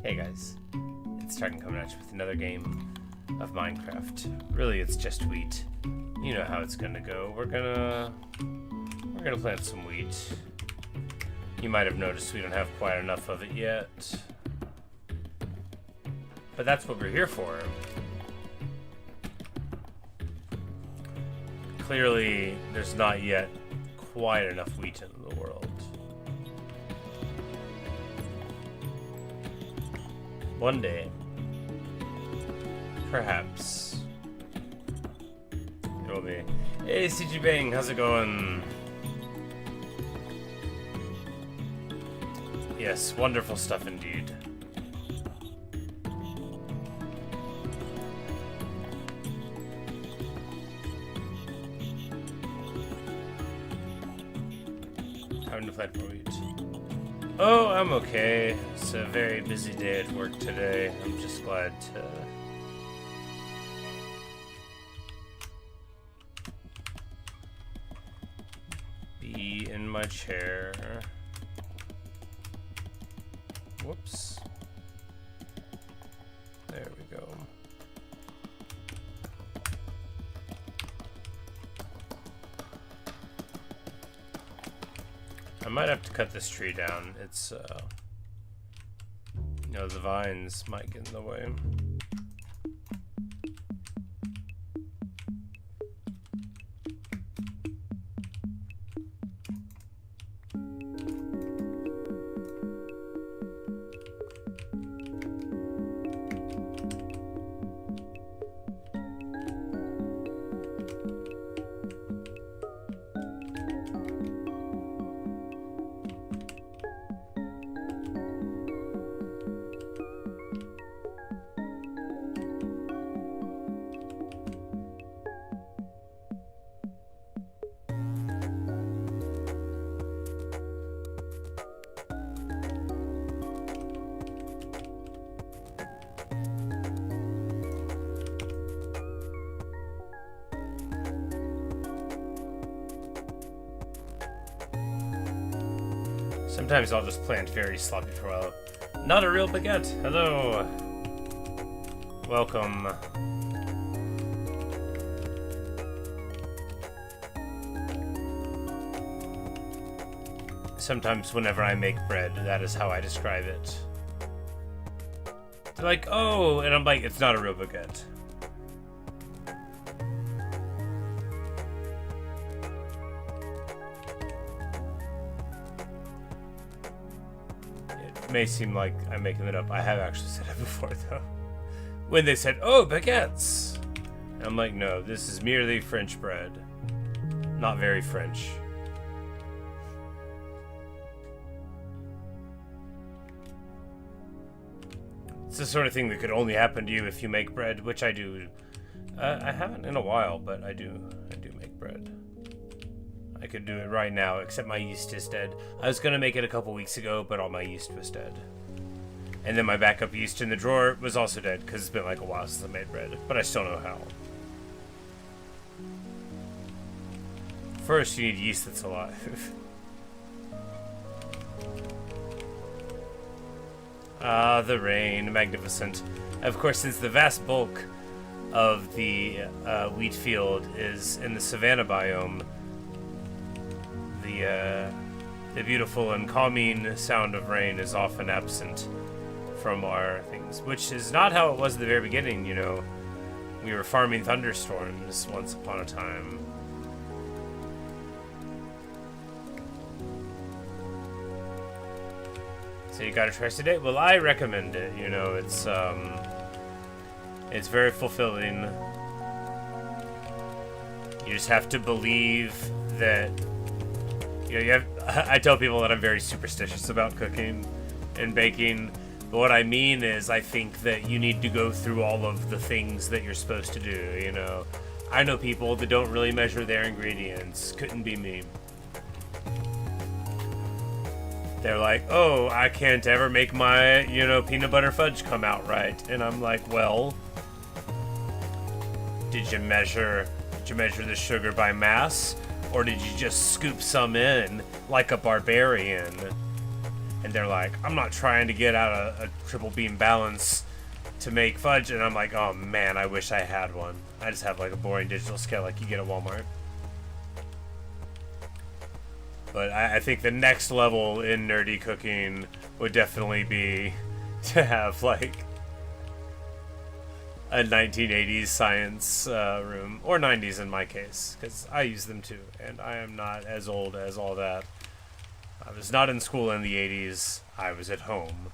Hey guys, it's Titan coming at you with another game of Minecraft. Really, it's just wheat. You know how it's gonna go. We're gonna plant some wheat. You might have noticed we don't have quite enough of it yet, but that's what we're here for. Clearly, there's not yet quite enough wheat in the world. One day, perhaps, it will be. Hey, CG Bang, how's it going? Yes, wonderful stuff indeed. Having to plant more wheat. Oh, I'm okay. It's a very busy day at work today. I'm just glad to be in my chair. Whoops. There we go. I might have to cut this tree down. It's, you know, the vines might get in the way. Sometimes I'll just plant very sloppy for a while. Not a real baguette. Hello. Welcome. Sometimes whenever I make bread, that is how I describe it. They're like, oh, and I'm like, it's not a real baguette. May seem like I'm making it up. I have actually said it before, though. When they said, oh, baguettes! And I'm like, no, this is merely French bread. Not very French. It's the sort of thing that could only happen to you if you make bread, which I do. I haven't in a while, but I do make bread. I could do it right now, except my yeast is dead. I was gonna make it a couple weeks ago, but all my yeast was dead. And then my backup yeast in the drawer was also dead, because it's been like a while since I made bread. But I still know how. First, you need yeast that's alive. Ah, the rain. Magnificent. Of course, since the vast bulk of the wheat field is in the savanna biome, the beautiful and calming sound of rain is often absent from our things, which is not how it was at the very beginning, you know. We were farming thunderstorms once upon a time. So you gotta try today? Well, I recommend it, you know, it's very fulfilling. You just have to believe that. You know, I tell people that I'm very superstitious about cooking and baking, but what I mean is I think that you need to go through all of the things that you're supposed to do, you know. I know people that don't really measure their ingredients. Couldn't be me. They're like, oh, I can't ever make my, you know, peanut butter fudge come out right. And I'm like, well, did you measure the sugar by mass? Or did you just scoop some in like a barbarian? and they're like, I'm not trying to get out a triple beam balance to make fudge, and I'm like, oh man, I wish I had one. I just have like a boring digital scale like you get at Walmart. But I think the next level in nerdy cooking would definitely be to have like a 1980s science room, or 90s in my case, because I use them too, and I am not as old as all that. I was not in school in the 80s, I was at home.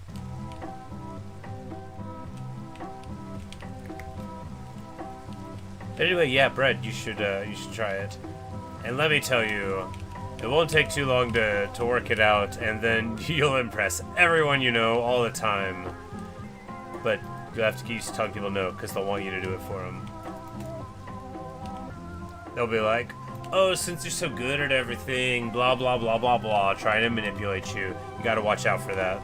Anyway, yeah, bread, you should try it. And let me tell you, it won't take too long to work it out, and then you'll impress everyone you know all the time. But you'll have to keep telling people no, because they'll want you to do it for them. They'll be like, oh, since you're so good at everything, blah, blah, blah, blah, blah, trying to manipulate you. You gotta watch out for that.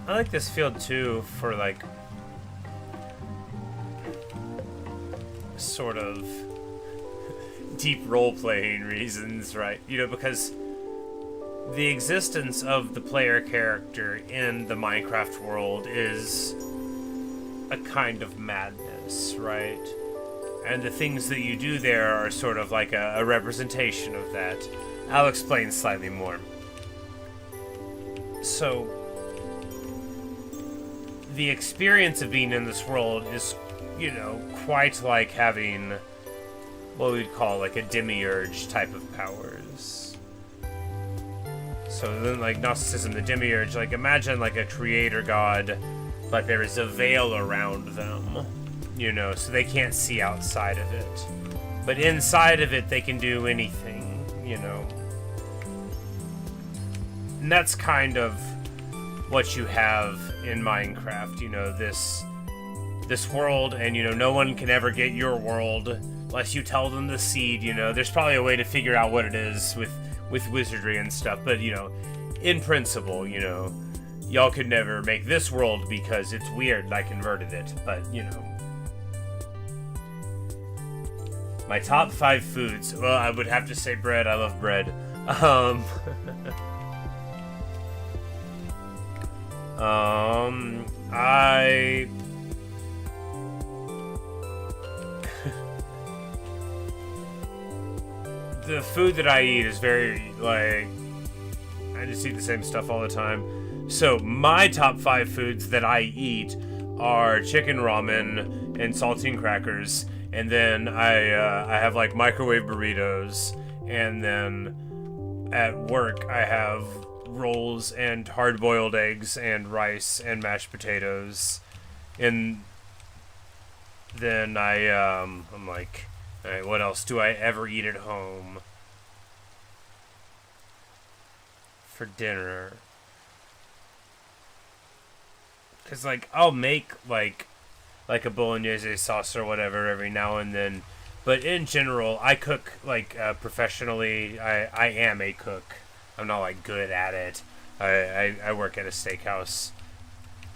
I like this field too for like sort of deep role-playing reasons, right? You know, because the existence of the player character in the Minecraft world is a kind of madness, right? And the things that you do there are sort of like a representation of that. I'll explain slightly more. So the experience of being in this world is, you know, quite like having what we'd call like a demiurge type of powers. So then, like Gnosticism, the demiurge, like imagine like a creator god, but there is a veil around them, you know, so they can't see outside of it. But inside of it, they can do anything, you know. And that's kind of what you have in Minecraft, you know, this world, and, you know, no one can ever get your world unless you tell them the seed, you know. There's probably a way to figure out what it is with wizardry and stuff, but, you know, in principle, you know, y'all could never make this world because it's weird and I converted it, but, you know. My top 5 foods, well, I would have to say bread. I love bread. The food that I eat is very, like, I just eat the same stuff all the time. So my top 5 foods that I eat are chicken ramen and saltine crackers, and then I have like microwave burritos, and then at work I have rolls and hard-boiled eggs and rice and mashed potatoes, and then I'm like, all right, what else do I ever eat at home for dinner? Because, like, I'll make like a bolognese sauce or whatever every now and then, but in general, I cook like professionally. I am a cook. I'm not like good at it. I work at a steakhouse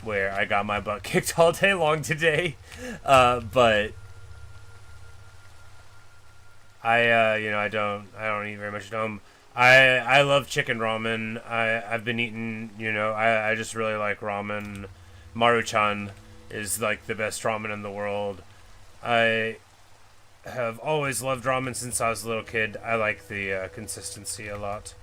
where I got my butt kicked all day long today, but you know, I don't eat very much at home. I love chicken ramen. I've been eating, you know, I just really like ramen. Maruchan is like the best ramen in the world. I have always loved ramen since I was a little kid. I like the consistency a lot.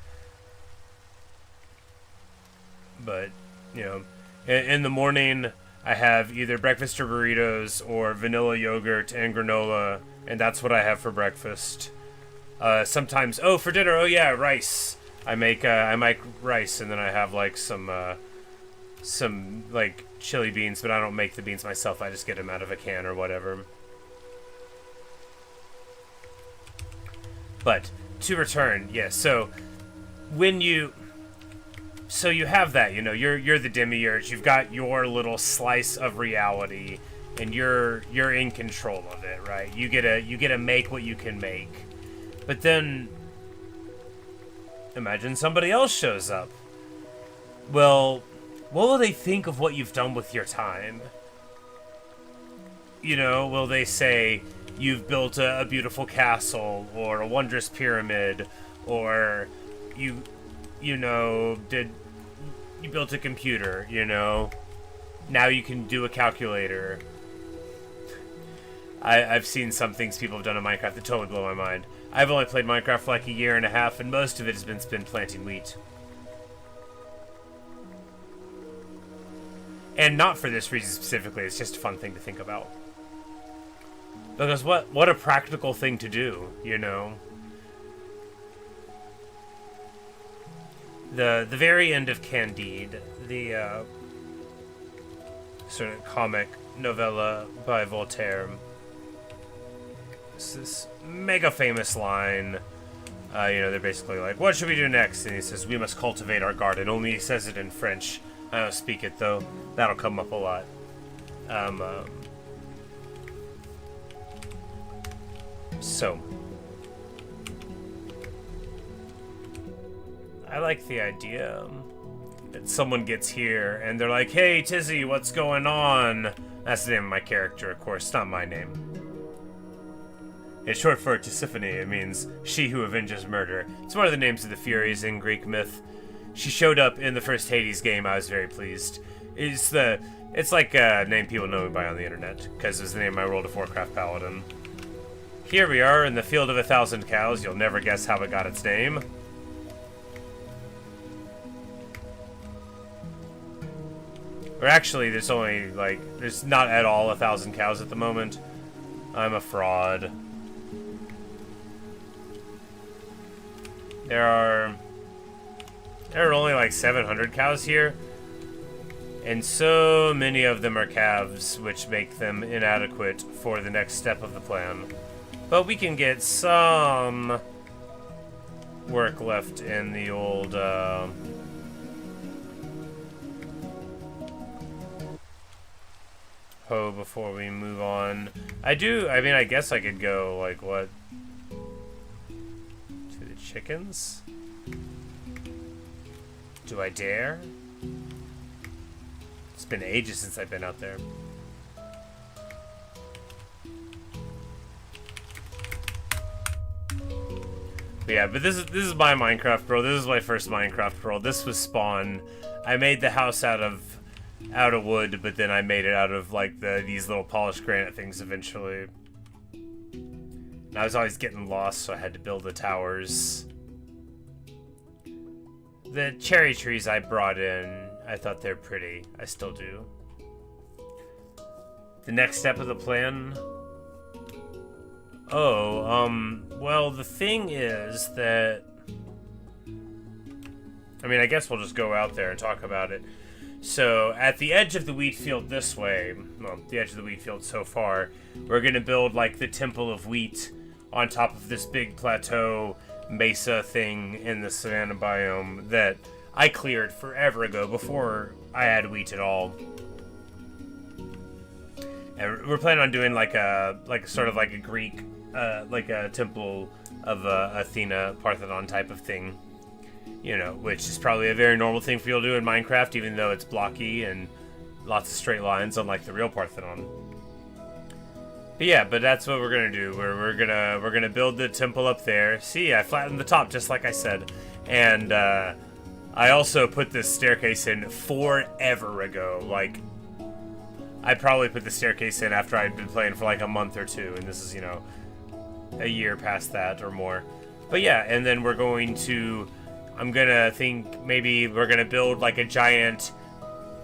But, you know, in the morning I have either breakfast or burritos or vanilla yogurt and granola, and that's what I have for breakfast. Sometimes, for dinner, rice. I make rice, and then I have like some like chili beans, but I don't make the beans myself. I just get them out of a can or whatever. But to return, yes. So when you have that, you know, you're the demiurge. You've got your little slice of reality, and you're in control of it, right? You get to make what you can make. But then imagine somebody else shows up. Well, what will they think of what you've done with your time? You know, will they say you've built a beautiful castle or a wondrous pyramid, or you built a computer, you know? Now you can do a calculator. I've seen some things people have done in Minecraft that totally blow my mind. I've only played Minecraft for like a year and a half, and most of it has been spent planting wheat. And not for this reason specifically, it's just a fun thing to think about. Because what a practical thing to do, you know? The very end of Candide, the sort of comic novella by Voltaire, it's this mega famous line. You know, they're basically like, what should we do next? And he says, we must cultivate our garden. Only he says it in French. I don't speak it, though. That'll come up a lot. So, I like the idea that someone gets here and they're like, hey, Tizzy, what's going on? That's the name of my character, of course, not my name. It's short for Tisiphone. It means she who avenges murder. It's one of the names of the Furies in Greek myth. She showed up in the first Hades game. I was very pleased. It's like a name people know me by on the internet, because it's the name of my World of Warcraft paladin. Here we are in the Field of 1,000 Cows. You'll never guess how it got its name. Or actually, there's not at all 1,000 cows at the moment. I'm a fraud. There are only like 700 cows here, and so many of them are calves, which make them inadequate for the next step of the plan. But we can get some work left in the old hoe before we move on. I mean, I guess I could go, like, what? To the chickens? Do I dare? It's been ages since I've been out there. But yeah, but this is my Minecraft world. This is my first Minecraft world. This was Spawn. I made the house out of wood, but then I made it out of like these little polished granite things eventually. And I was always getting lost, so I had to build the towers. The cherry trees I brought in, I thought they're pretty. I still do. The next step of the plan. Well, the thing is that, I mean, I guess we'll just go out there and talk about it. So, at the edge of the wheat field this way, well, the edge of the wheat field so far, we're going to build, like, the Temple of Wheat on top of this big plateau mesa thing in the savanna biome that I cleared forever ago, before I had wheat at all. And we're planning on doing, like a sort of like a Greek, like a temple of Athena, Parthenon type of thing. You know, which is probably a very normal thing for people to do in Minecraft, even though it's blocky and lots of straight lines, unlike the real Parthenon. But yeah, but that's what we're gonna do. We're gonna build the temple up there. See, I flattened the top just like I said, and I also put this staircase in forever ago. Like, I probably put the staircase in after I'd been playing for like a month or two, and this is, you know, a year past that or more. But yeah, and then we're going to, I'm gonna think maybe we're gonna build like a giant,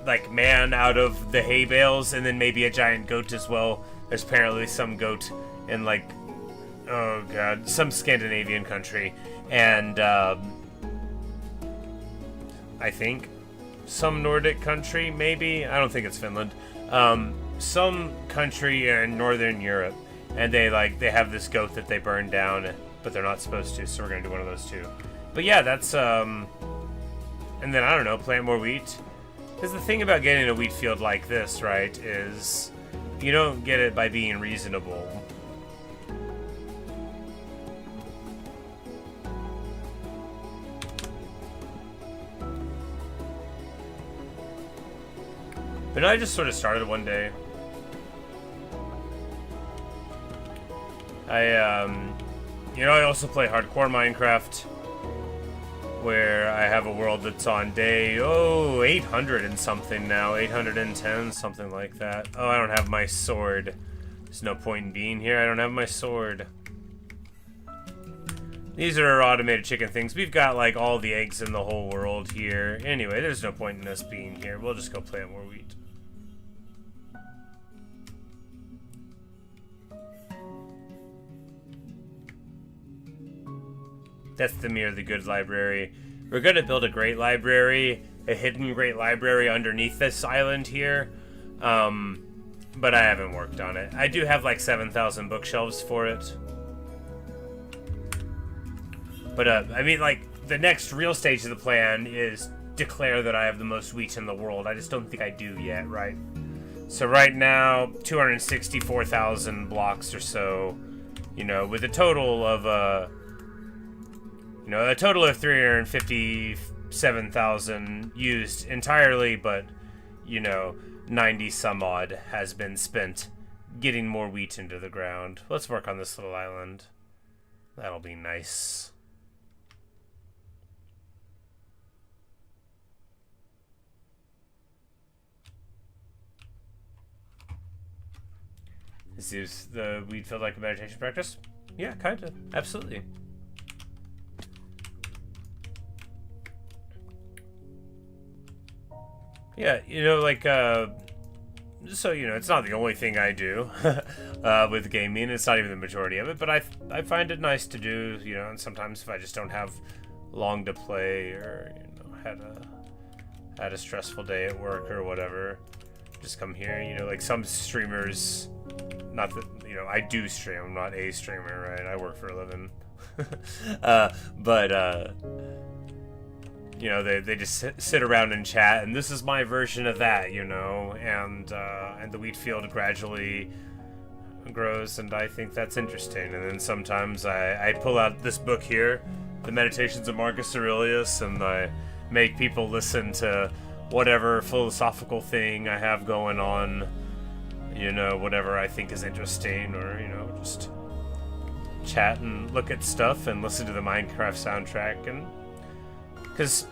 like, man out of the hay bales, and then maybe a giant goat as well. There's apparently some goat in, like, oh god, some Scandinavian country, and I think some Nordic country, maybe. I don't think it's Finland. Some country in Northern Europe, and they have this goat that they burn down but they're not supposed to, so we're gonna do one of those too. But yeah, that's and then I don't know, plant more wheat. Because the thing about getting a wheat field like this, right, is you don't get it by being reasonable. But I just sort of started one day. I also play hardcore Minecraft, where I have a world that's on day, 800 and something now, 810, something like that. Oh, I don't have my sword. There's no point in being here, I don't have my sword. These are automated chicken things. We've got, like, all the eggs in the whole world here. Anyway, there's no point in us being here. We'll just go plant more wheat. That's the Mirror the Good library. We're gonna build a great library, a hidden great library underneath this island here. But I haven't worked on it. I do have like 7,000 bookshelves for it. But I mean, like, the next real stage of the plan is declare that I have the most wheat in the world. I just don't think I do yet, right? So right now, 264,000 blocks or so, you know, with a total of a total of 357,000 used entirely, but, 90 some odd has been spent getting more wheat into the ground. Let's work on this little island. That'll be nice. Is the wheat field like a meditation practice? Yeah, kinda. Absolutely. Yeah, so, it's not the only thing I do with gaming. It's not even the majority of it, but I find it nice to do, and sometimes if I just don't have long to play or, had a stressful day at work or whatever, just come here, like some streamers, not that, I do stream, I'm not a streamer, right? I work for a living. They just sit around and chat, and this is my version of that, and the wheat field gradually grows, and I think that's interesting. And then sometimes I pull out this book here, The Meditations of Marcus Aurelius, and I make people listen to whatever philosophical thing I have going on, whatever I think is interesting, or, just chat and look at stuff and listen to the Minecraft soundtrack. And because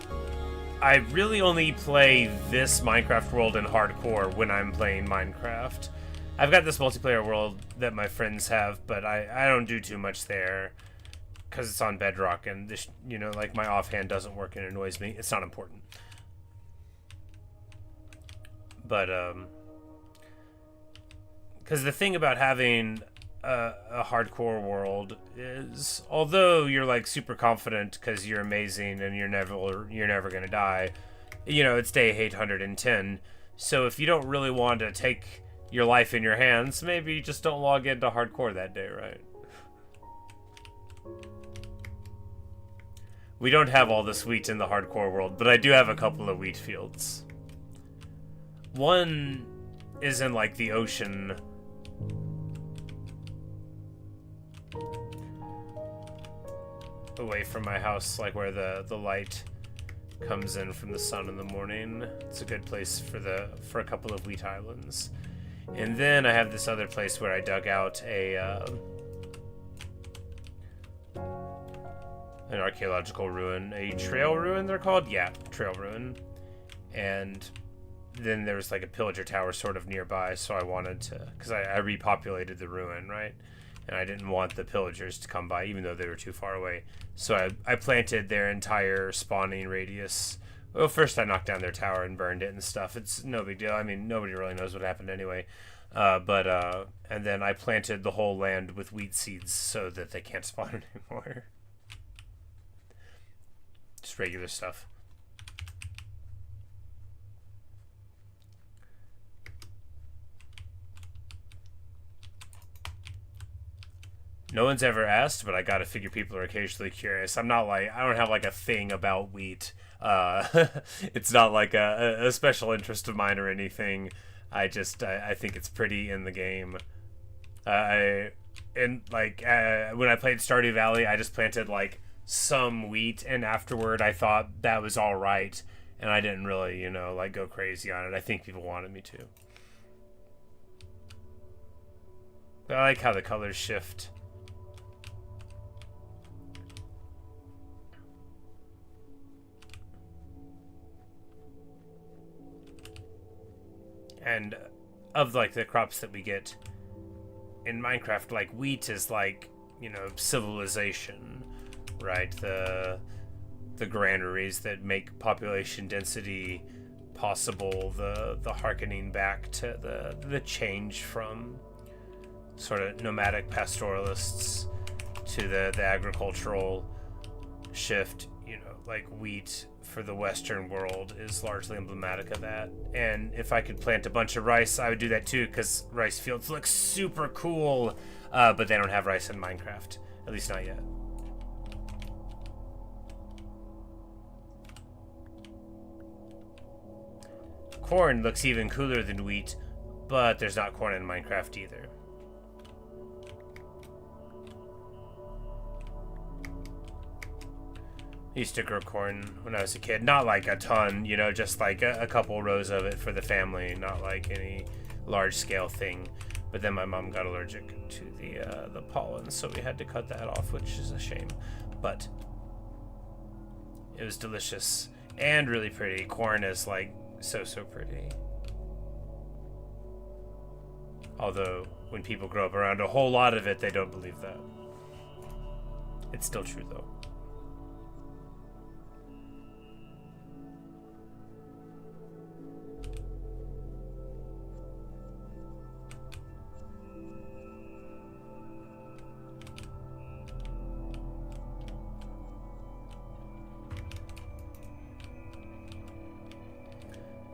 I really only play this Minecraft world in hardcore when I'm playing Minecraft. I've got this multiplayer world that my friends have, but I don't do too much there because it's on Bedrock, and this, like, my offhand doesn't work and it annoys me. It's not important. But because the thing about having a hardcore world is, although you're like super confident because you're amazing and you're never gonna die, it's day 810. So if you don't really want to take your life in your hands, maybe just don't log into hardcore that day, right? We don't have all this wheat in the hardcore world, but I do have a couple of wheat fields. One is in like the ocean. Away from my house, like where the light comes in from the sun in the morning. It's a good place for a couple of wheat islands. And then I have this other place where I dug out an archaeological ruin, a trail ruin they're called? Yeah, trail ruin. And then there was like a pillager tower sort of nearby, so I wanted to, because I repopulated the ruin, right? And I didn't want the pillagers to come by, even though they were too far away. So I planted their entire spawning radius. Well, first I knocked down their tower and burned it and stuff. It's no big deal. I mean, nobody really knows what happened anyway. And then I planted the whole land with wheat seeds so that they can't spawn anymore. Just regular stuff. No one's ever asked, but I gotta figure people are occasionally curious. I'm not like, I don't have like a thing about wheat. It's not like a special interest of mine or anything. I think it's pretty in the game. When I played Stardew Valley, I just planted like some wheat, and afterward I thought that was all right, and I didn't really, you know, like go crazy on it. I think people wanted me to. But I like how the colors shift. And of like the crops that we get in Minecraft, like wheat is like, you know, civilization, right? The granaries that make population density possible, the harkening back to the change from sort of nomadic pastoralists to the agricultural shift, you know, like wheat for the Western world is largely emblematic of that. And if I could plant a bunch of rice, I would do that too, because rice fields look super cool, but they don't have rice in Minecraft, at least not yet. Corn looks even cooler than wheat, but there's not corn in Minecraft either. I used to grow corn when I was a kid. Not like a ton, you know, just like a couple rows of it for the family, not like any large-scale thing. But then my mom got allergic to the pollen, so we had to cut that off, which is a shame. But it was delicious and really pretty. Corn is like so pretty. Although when people grow up around a whole lot of it, they don't believe that. It's still true though.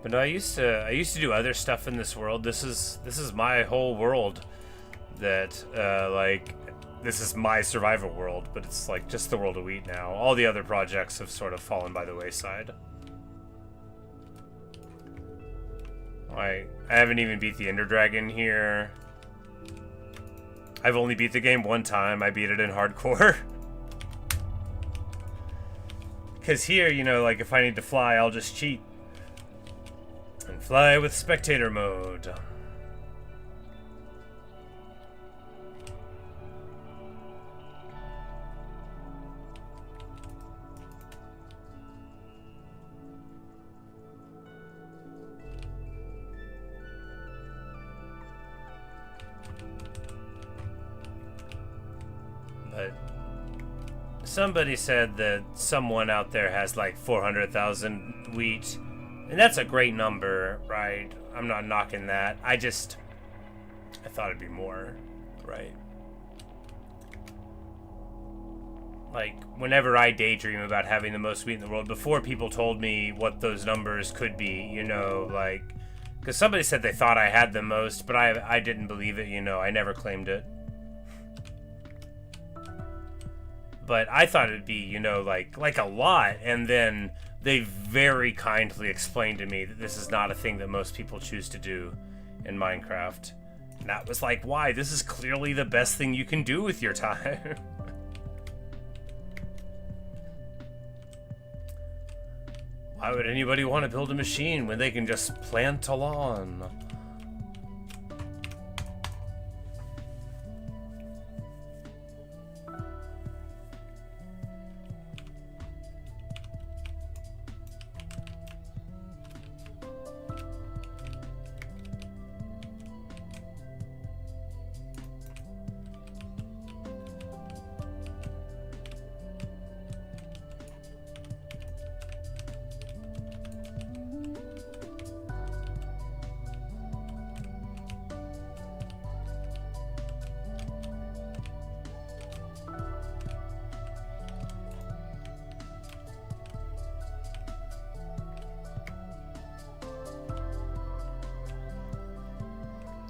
But no, I used to do other stuff in this world. This is my whole world. That like, this is my survival world, but it's like just the world of wheat now. All the other projects have sort of fallen by the wayside. I haven't even beat the Ender Dragon here. I've only beat the game one time. I beat it in hardcore. Because here, you know, like if I need to fly, I'll just cheat. And fly with spectator mode. But somebody said that someone out there has like 400,000 wheat. And that's a great number, right? I'm not knocking that. I thought it'd be more, right? Like, whenever I daydream about having the most wheat in the world, before people told me what those numbers could be, you know, like, because somebody said they thought I had the most, but I didn't believe it, you know, I never claimed it. But I thought it'd be, you know, like a lot, and then they very kindly explained to me that this is not a thing that most people choose to do in Minecraft. And that was like, why? This is clearly the best thing you can do with your time. Why would anybody want to build a machine when they can just plant a lawn?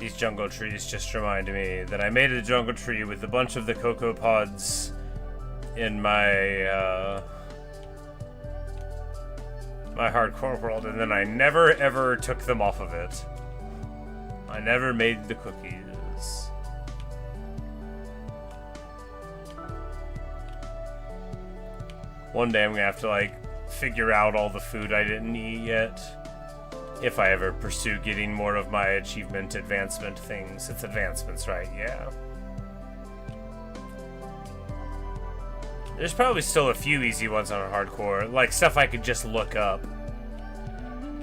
These jungle trees just remind me that I made a jungle tree with a bunch of the cocoa pods in my my hardcore world, and then I never ever took them off of it. I never made the cookies. One day I'm gonna have to like figure out all the food I didn't eat yet. If I ever pursue getting more of my achievement advancement things. It's advancements, right? Yeah. There's probably still a few easy ones on hardcore, like stuff I could just look up.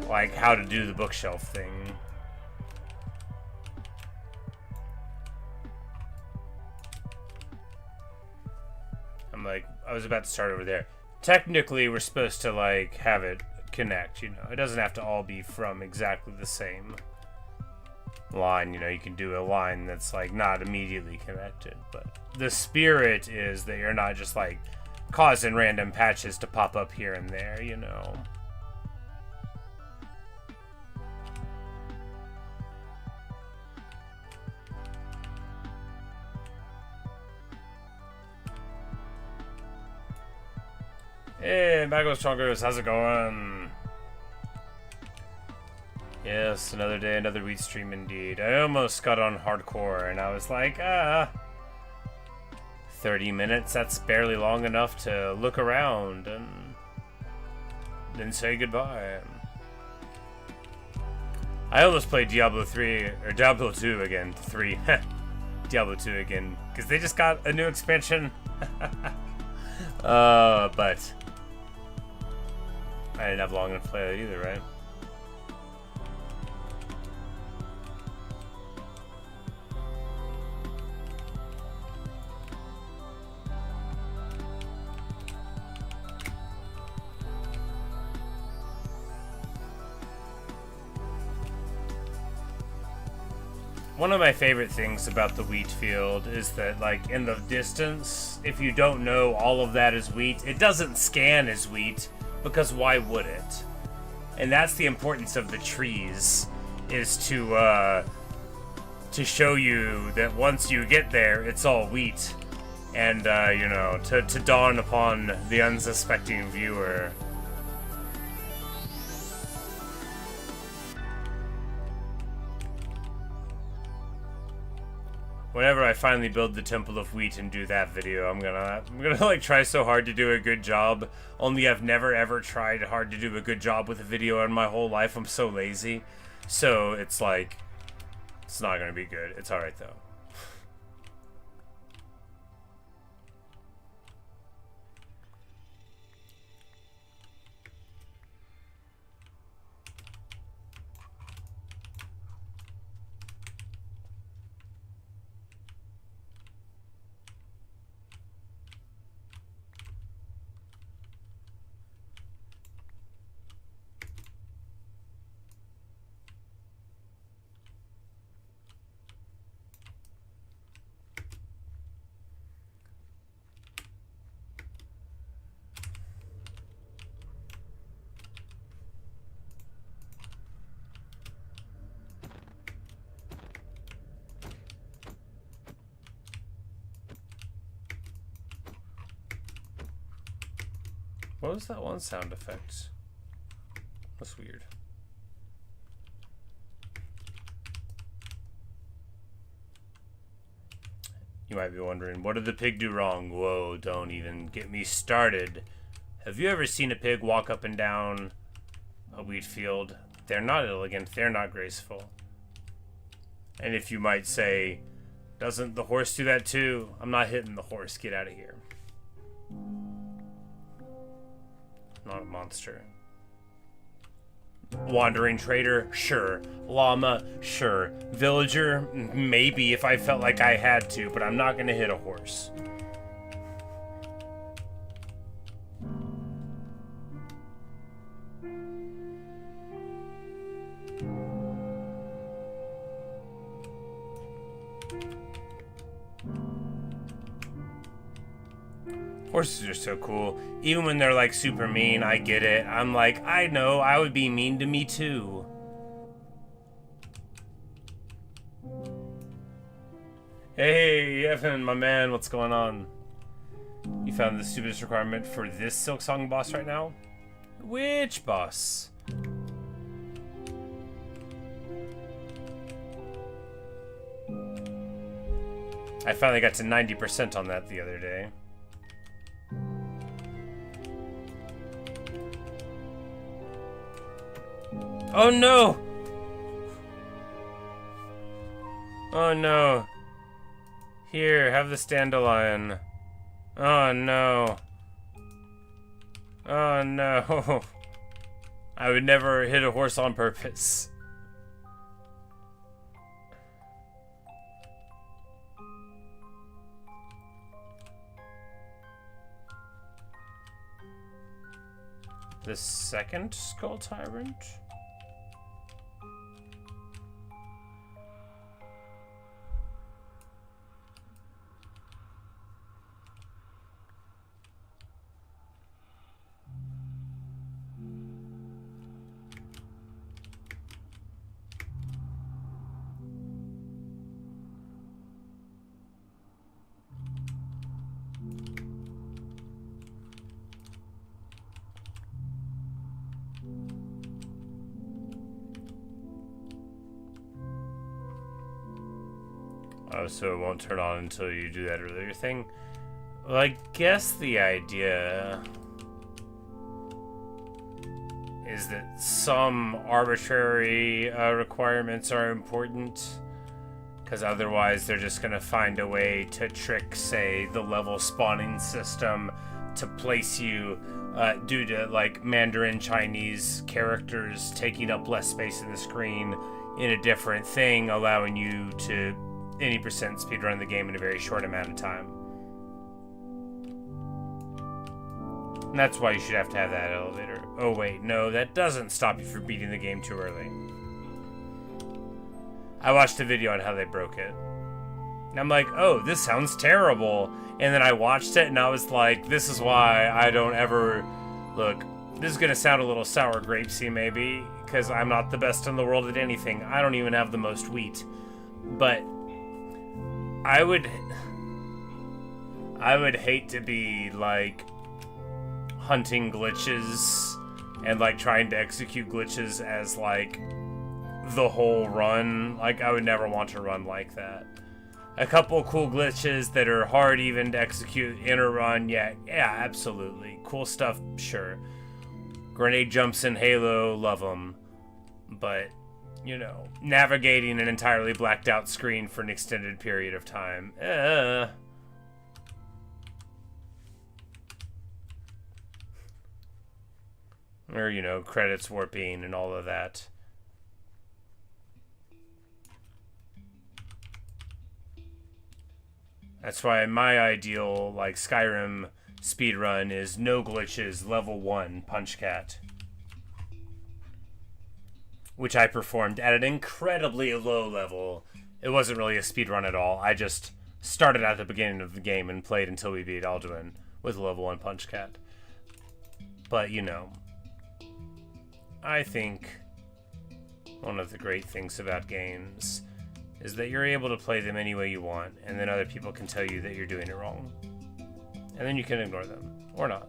Like how to do the bookshelf thing. I'm like, I was about to start over there. Technically, we're supposed to like have it connect, you know. It doesn't have to all be from exactly the same line, you know. You can do a line that's like not immediately connected, but the spirit is that you're not just like causing random patches to pop up here and there, you know. Hey, Mago Strongers, how's it going? Yes, another day, another wheat stream indeed. I almost got on hardcore and I was like, 30 minutes, that's barely long enough to look around and then say goodbye. I almost played Diablo 3, or Diablo 2 again, 3. Diablo 2 again, because they just got a new expansion. But I didn't have long enough to play that either, right? One of my favorite things about the wheat field is that, like, in the distance, if you don't know all of that is wheat, it doesn't scan as wheat, because why would it? And that's the importance of the trees, is to show you that once you get there, it's all wheat. And, you know, to dawn upon the unsuspecting viewer. Whenever I finally build the Temple of Wheat and do that video, I'm gonna like try so hard to do a good job. Only I've never ever tried hard to do a good job with a video in my whole life. I'm so lazy. So it's like, it's not gonna be good. It's alright though. What was that one sound effect? That's weird. You might be wondering, what did the pig do wrong? Whoa, don't even get me started. Have you ever seen a pig walk up and down a wheat field? They're not elegant, they're not graceful. And if you might say, doesn't the horse do that too? I'm not hitting the horse, get out of here. Not a monster. Wandering trader? Sure. Llama? Sure. Villager? Maybe if I felt like I had to, but I'm not gonna hit a horse. Horses are so cool. Even when they're like super mean, I get it. I'm like, I know, I would be mean to me too. Hey, Evan, my man, what's going on? You found the stupidest requirement for this Silksong boss right now? Which boss? I finally got to 90% on that the other day. Oh no! Oh no. Here, have the Standalion. Oh no. Oh no. I would never hit a horse on purpose. The second Skull Tyrant? Oh, so it won't turn on until you do that earlier thing? Well, I guess the idea is that some arbitrary requirements are important, because otherwise they're just going to find a way to trick, say, the level spawning system to place you due to, like, Mandarin Chinese characters taking up less space in the screen in a different thing, allowing you to 80% speedrun the game in a very short amount of time. And that's why you should have to have that elevator. Oh wait, no, that doesn't stop you from beating the game too early. I watched a video on how they broke it. And I'm like, oh, this sounds terrible. And then I watched it and I was like, this is why I don't ever... Look, this is gonna sound a little sour grapesy maybe, because I'm not the best in the world at anything. I don't even have the most wheat. But I would hate to be, like, hunting glitches and, like, trying to execute glitches as, like, the whole run. Like, I would never want to run like that. A couple cool glitches that are hard even to execute in a run, yeah, absolutely. Cool stuff, sure. Grenade jumps in Halo, love them. But... you know, navigating an entirely blacked out screen for an extended period of time. Or, you know, credits warping and all of that. That's why my ideal, like, Skyrim speedrun is no glitches, level 1, Punch Cat. Which I performed at an incredibly low level. It wasn't really a speedrun at all. I just started at the beginning of the game and played until we beat Alduin with level 1 Punch Cat. But, you know, I think one of the great things about games is that you're able to play them any way you want, and then other people can tell you that you're doing it wrong. And then you can ignore them. Or not.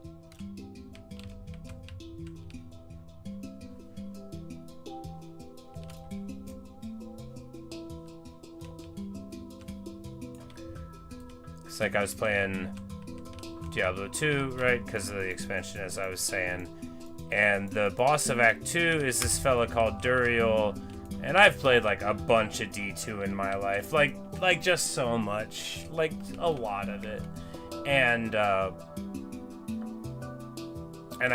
It's like I was playing Diablo 2, right? Because of the expansion, as I was saying. And the boss of Act 2 is this fella called Duriel. And I've played like a bunch of D2 in my life. Like just so much. Like a lot of it. And I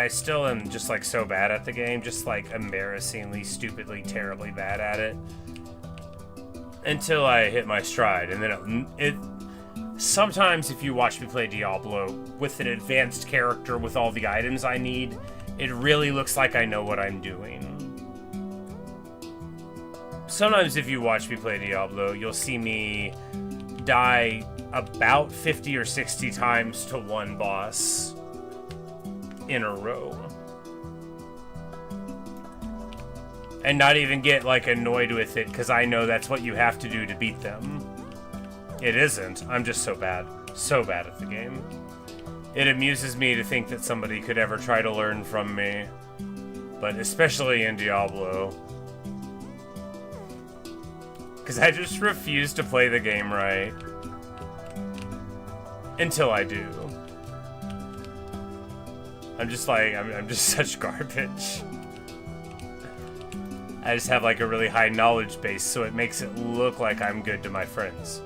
still am just like so bad at the game. Just like embarrassingly, stupidly, terribly bad at it. Until I hit my stride. And then it sometimes if you watch me play Diablo with an advanced character with all the items I need, it really looks like I know what I'm doing. Sometimes if you watch me play Diablo, you'll see me die about 50 or 60 times to one boss in a row. And not even get like annoyed with it, because I know that's what you have to do to beat them. It isn't. I'm just so bad. So bad at the game. It amuses me to think that somebody could ever try to learn from me. But especially in Diablo. Because I just refuse to play the game right. Until I do. I'm just like, I'm just such garbage. I just have like a really high knowledge base, so it makes it look like I'm good to my friends.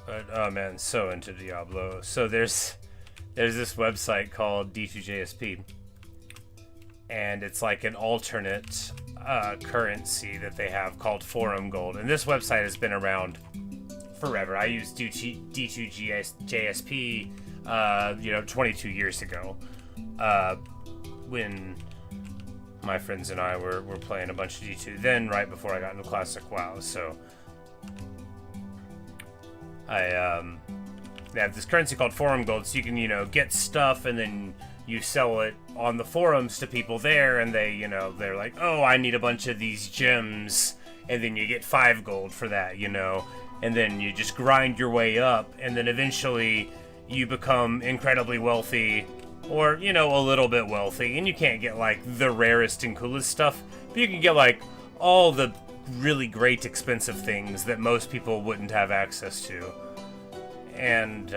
But oh man, so into Diablo. So there's this website called D2JSP, and it's like an alternate currency that they have called Forum Gold. And this website has been around forever. I used D2JSP, 22 years ago, when my friends and I were playing a bunch of D2. Then right before I got into Classic WoW, so they have this currency called Forum Gold, so you can, get stuff and then you sell it on the forums to people there, and they, they're like, oh, I need a bunch of these gems, and then you get 5 gold for that, and then you just grind your way up, and then eventually you become incredibly wealthy, or, a little bit wealthy, and you can't get, like, the rarest and coolest stuff, but you can get, like, all the really great expensive things that most people wouldn't have access to. And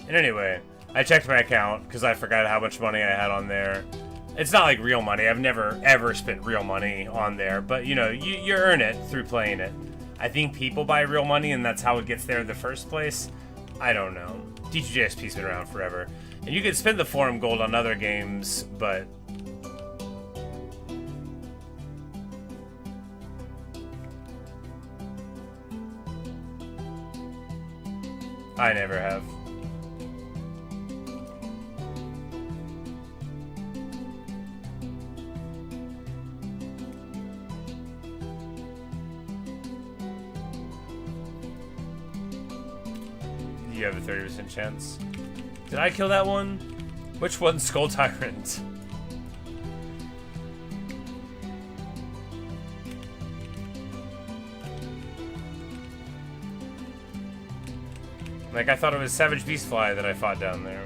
anyway, I checked my account because I forgot how much money I had on there. It's not like real money. I've never ever spent real money on there, but you earn it through playing it. I think people buy real money and that's how it gets there in the first place. I don't know. D2JSP's been around forever. And you can spend the Forum Gold on other games, but I never have. You have a 30% chance. Did I kill that one? Which one's Skull Tyrant? Like, I thought it was Savage Beastfly that I fought down there.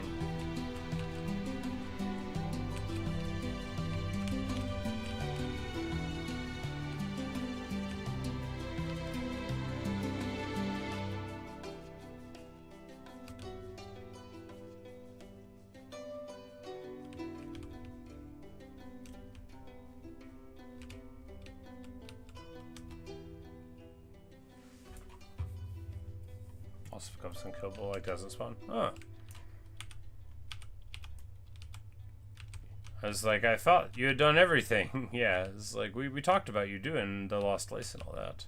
Also becomes unkillable, like doesn't spawn. Huh. I was like, I thought you had done everything. Yeah, it's like we talked about you doing the Lost Lace and all that.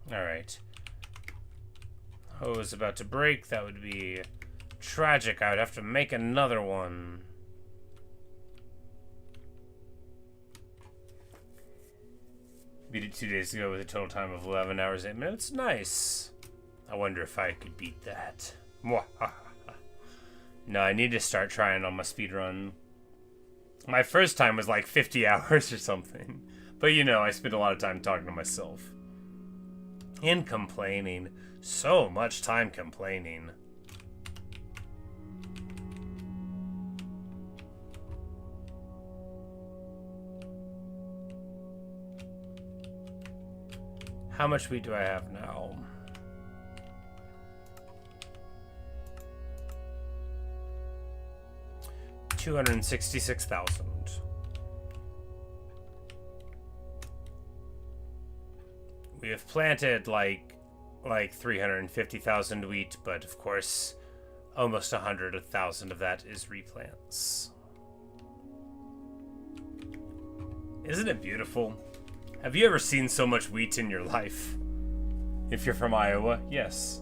Alright. Oh, it's about to break. That would be tragic. I would have to make another one. Beat it 2 days ago with a total time of 11 hours, 8 minutes. Nice. I wonder if I could beat that. No, I need to start trying on my speedrun. My first time was like 50 hours or something. But I spent a lot of time talking to myself. And complaining. So much time complaining. How much wheat do I have now? $266,000. We have planted like 350,000 wheat, but of course, almost 100,000 of that is replants. Isn't it beautiful? Have you ever seen so much wheat in your life? If you're from Iowa, yes.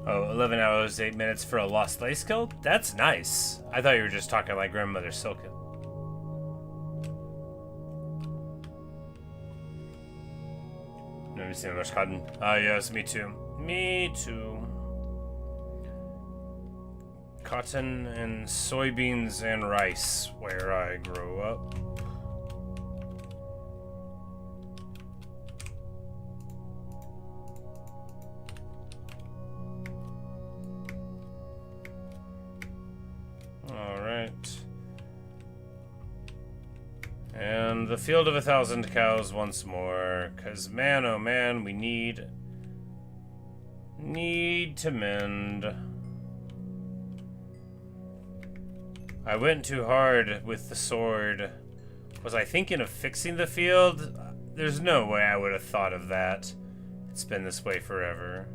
Oh, 11 hours, 8 minutes for a lost lace kill? That's nice. I thought you were just talking like Grandmother Silk. Never seen much cotton. Ah, yes, me too. Me too. Cotton and soybeans and rice, where I grew up. Alright. And the field of 1,000 cows once more, cause man oh man, we need to mend. I went too hard with the sword. Was I thinking of fixing the field? There's no way I would have thought of that. It's been this way forever.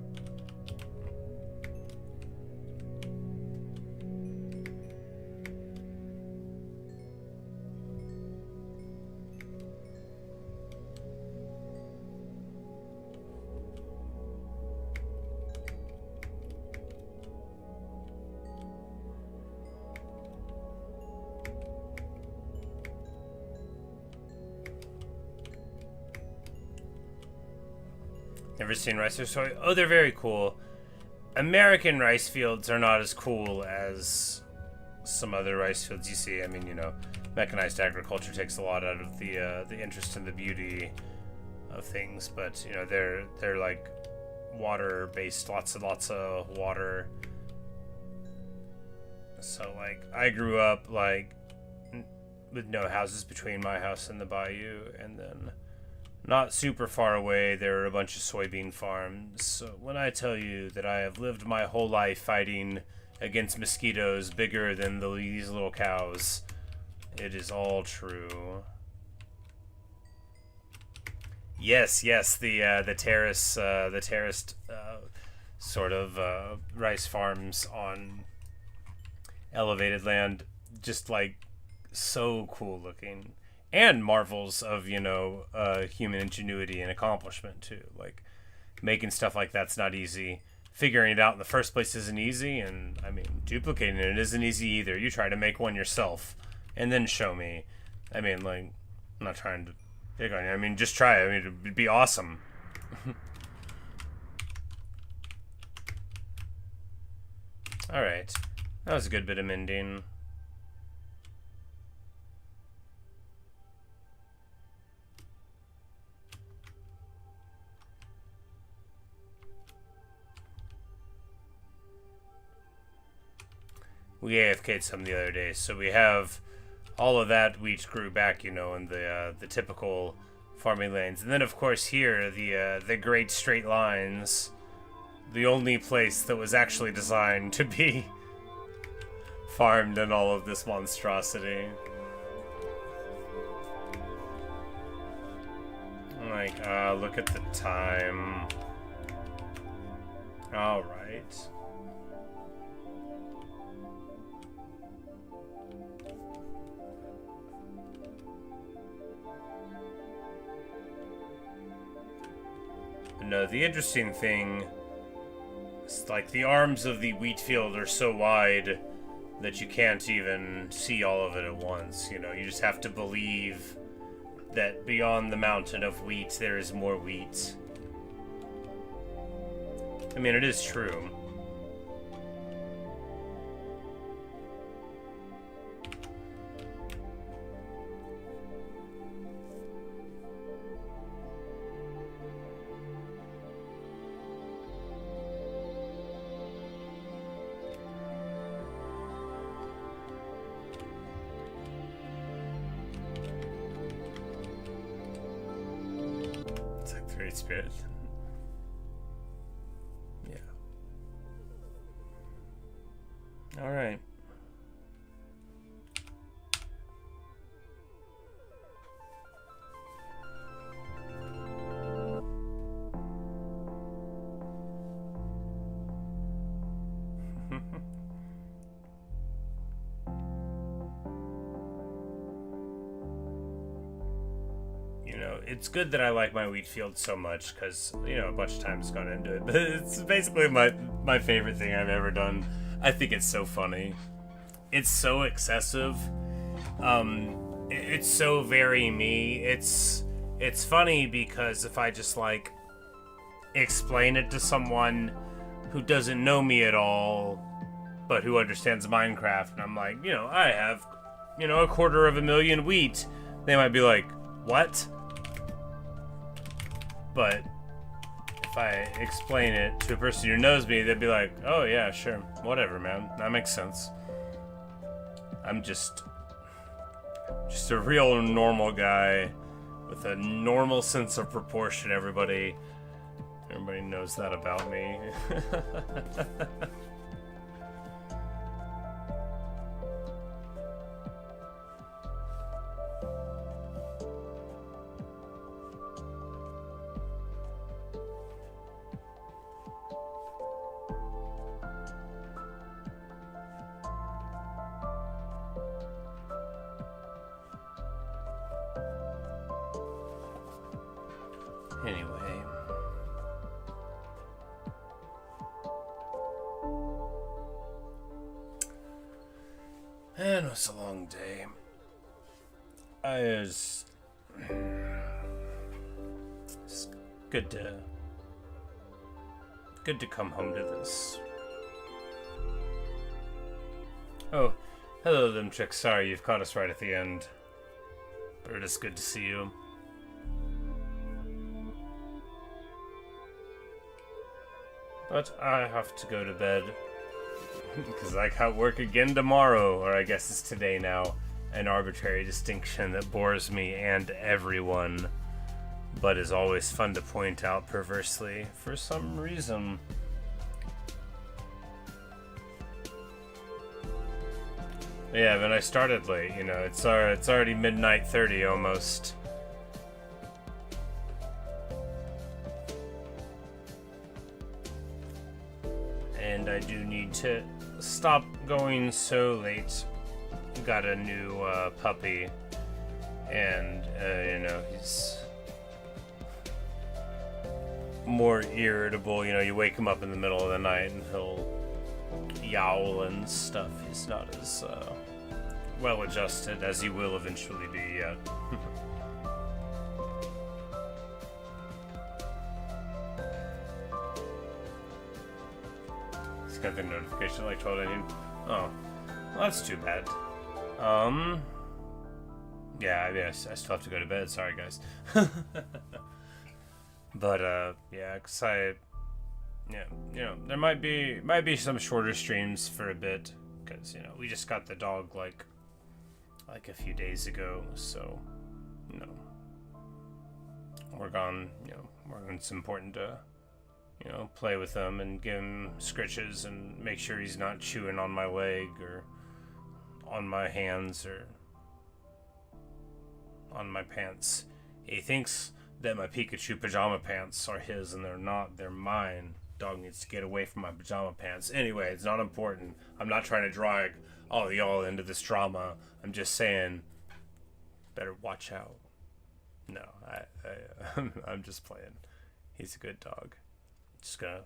Never seen rice or soy? Oh, they're very cool. American rice fields are not as cool as some other rice fields you see. I mean, you know, mechanized agriculture takes a lot out of the interest and the beauty of things, but you know, they're like water based, lots of water. So like, I grew up like with no houses between my house and the bayou, and then not super far away, there are a bunch of soybean farms. So when I tell you that I have lived my whole life fighting against mosquitoes bigger than these little cows, it is all true. Yes, the terraced sort of rice farms on elevated land, just like so cool looking. And marvels of, you know, human ingenuity and accomplishment, too. Like, making stuff like that's not easy. Figuring it out in the first place isn't easy, and, I mean, duplicating it isn't easy either. You try to make one yourself, and then show me. I mean, like, I'm not trying to pick on you. I mean, just try it. I mean, it'd be awesome. Alright. That was a good bit of mending. We AFK'd some the other day, so we have all of that wheat grew back, you know, in the typical farming lanes. And then, of course, here, the Great Straight Lines, the only place that was actually designed to be farmed in all of this monstrosity. Like, look at the time. Alright. No, the interesting thing is, like, the arms of the wheat field are so wide that you can't even see all of it at once, you know? You just have to believe that beyond the mountain of wheat, there is more wheat. I mean, it is true. Spirit. Yeah. All right. You know, it's good that I like my wheat field so much because, a bunch of time has gone into it. But it's basically my favorite thing I've ever done. I think it's so funny. It's so excessive. It's so very me. It's funny because if I just, explain it to someone who doesn't know me at all, but who understands Minecraft, and I'm like, I have, 250,000 wheat, they might be like, what? But if I explain it to a person who knows me, they'd be like, oh yeah, sure, whatever, man, that makes sense. I'm just a real normal guy with a normal sense of proportion. Everybody knows that about me. Anyway. And it was a long day. It's good to come home to this. Oh, hello, Limtrick. Sorry, you've caught us right at the end. But it is good to see you. But I have to go to bed. Because I got work again tomorrow, or I guess it's today now. An arbitrary distinction that bores me and everyone, but is always fun to point out perversely for some reason. Yeah, but I started late, it's already midnight 30 almost. And I do need to stop going so late. Got a new puppy, and he's more irritable. You wake him up in the middle of the night and he'll yowl and stuff. He's not as well adjusted as he will eventually be yet. He's got the notification like 12:19. Oh, well, that's too bad. Yeah, I still have to go to bed. Sorry, guys. But, yeah, because there might be some shorter streams for a bit, because, we just got the dog, like a few days ago, so, it's important to, play with him and give him scritches and make sure he's not chewing on my leg or on my hands or on my pants. He thinks that my Pikachu pajama pants are his, and they're not. They're mine. Dog needs to get away from my pajama pants. Anyway, it's not important. I'm not trying to drag all of y'all into this drama. I'm just saying, better watch out. No, I'm just playing. He's a good dog. Just gonna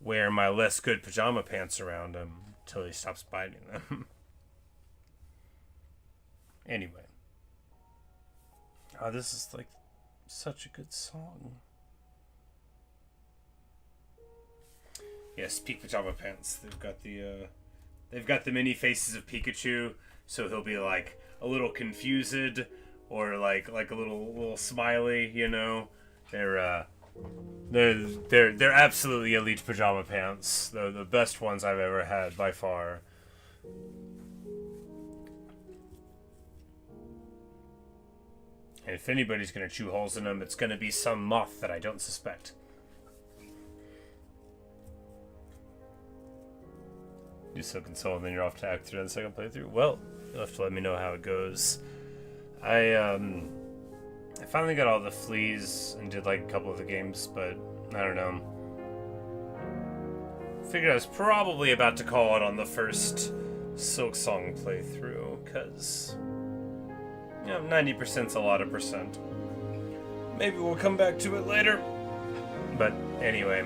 wear my less good pajama pants around him until he stops biting them. Anyway. Oh, this is like such a good song. Yes, Peak Pajama Pants. They've got the many faces of Pikachu, so he'll be like a little confused or like a little smiley, They're absolutely elite pajama pants. They're the best ones I've ever had by far. And if anybody's gonna chew holes in them, it's gonna be some moth that I don't suspect. You're so consoled, then you're off to Act 3 on the second playthrough? Well, you'll have to let me know how it goes. I finally got all the fleas and did like a couple of the games, but I don't know. Figured I was probably about to call it on the first Silksong playthrough, because 90%'s a lot of percent. Maybe we'll come back to it later. But anyway.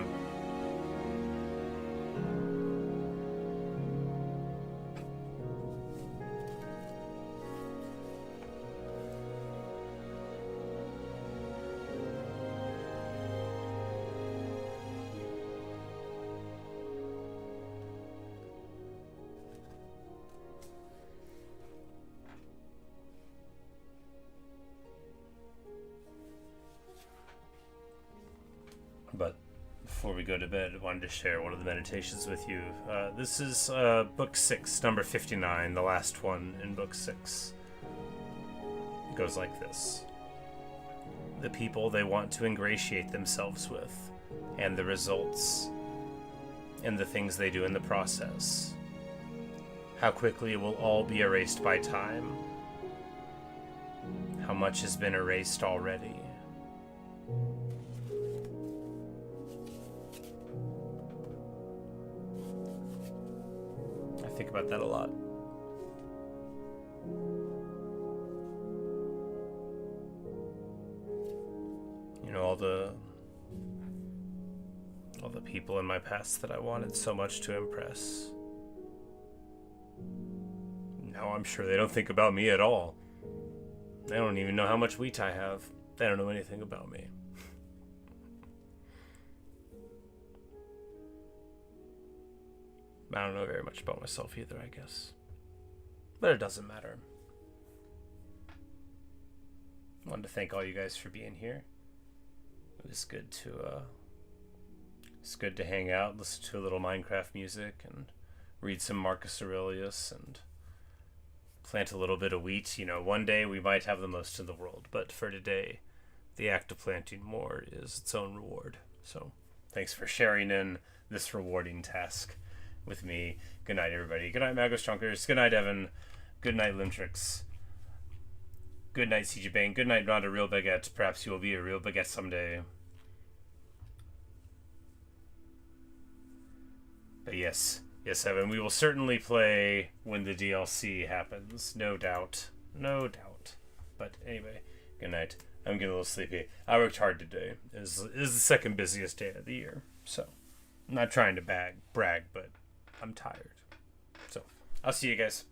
But before we go to bed, I wanted to share one of the meditations with you. This is Book 6, number 59, the last one in Book 6. It goes like this. The people they want to ingratiate themselves with, and the results, and the things they do in the process. How quickly it will all be erased by time. How much has been erased already. Think about that a lot. You know, all the people in my past that I wanted so much to impress. Now I'm sure they don't think about me at all. They don't even know how much wheat I have. They don't know anything about me. I don't know very much about myself either, I guess. But it doesn't matter. I wanted to thank all you guys for being here. It was good to hang out, listen to a little Minecraft music, and read some Marcus Aurelius, and plant a little bit of wheat. You know, one day we might have the most in the world, but for today, the act of planting more is its own reward. So, thanks for sharing in this rewarding task with me. Good night, everybody. Good night, Magos Chunkers. Good night, Evan. Good night, Limtrix. Good night, CG Bang. Good night, not a real baguette. Perhaps you will be a real baguette someday. But yes, Evan, we will certainly play when the DLC happens. No doubt. No doubt. But anyway, good night. I'm getting a little sleepy. I worked hard today. It is the second busiest day of the year. So, I'm not trying to brag, but I'm tired. So, I'll see you guys.